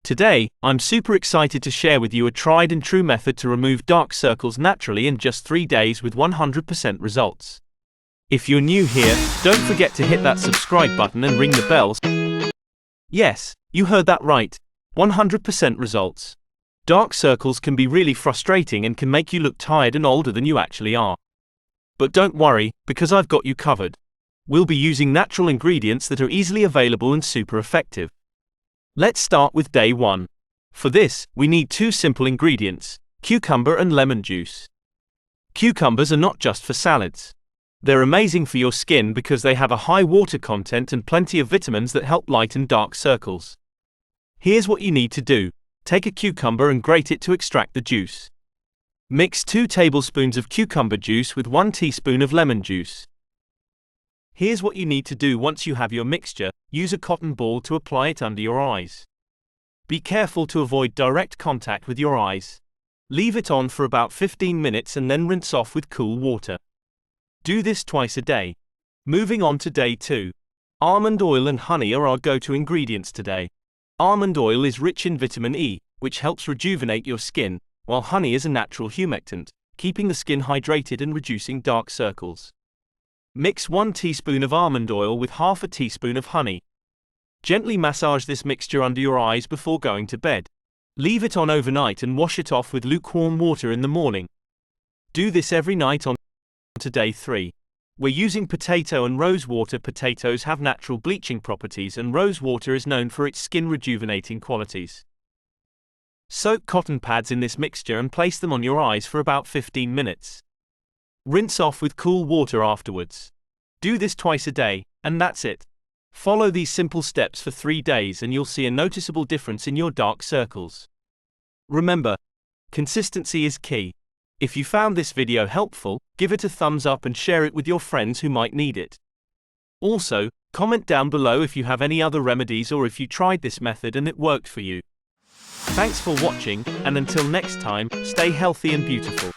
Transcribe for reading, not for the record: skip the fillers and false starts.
Today, I'm super excited to share with you a tried and true method to remove dark circles naturally in just 3 days with 100% results. If you're new here, don't forget to hit that subscribe button and ring the bell. Yes, you heard that right. 100% results. Dark circles can be really frustrating and can make you look tired and older than you actually are. But don't worry, because I've got you covered. We'll be using natural ingredients that are easily available and super effective. Let's start with day 1. For this, we need 2 simple ingredients: cucumber and lemon juice. Cucumbers are not just for salads. They're amazing for your skin because they have a high water content and plenty of vitamins that help lighten dark circles. Here's what you need to do. Take a cucumber and grate it to extract the juice. Mix 2 tablespoons of cucumber juice with 1 teaspoon of lemon juice. Here's what you need to do once you have your mixture. Use a cotton ball to apply it under your eyes. Be careful to avoid direct contact with your eyes. Leave it on for about 15 minutes and then rinse off with cool water. Do this twice a day. Moving on to day 2. Almond oil and honey are our go-to ingredients today. Almond oil is rich in vitamin E, which helps rejuvenate your skin, while honey is a natural humectant, keeping the skin hydrated and reducing dark circles. Mix 1 teaspoon of almond oil with half a teaspoon of honey. Gently massage this mixture under your eyes before going to bed. Leave it on overnight and wash it off with lukewarm water in the morning. Do this every night on to day 3. We're using potato and rosewater. Potatoes have natural bleaching properties and rosewater is known for its skin rejuvenating qualities. Soak cotton pads in this mixture and place them on your eyes for about 15 minutes. Rinse off with cool water afterwards. Do this twice a day, and that's it. Follow these simple steps for 3 days and you'll see a noticeable difference in your dark circles. Remember, consistency is key. If you found this video helpful, give it a thumbs up and share it with your friends who might need it. Also, comment down below if you have any other remedies or if you tried this method and it worked for you. Thanks for watching, and until next time, stay healthy and beautiful.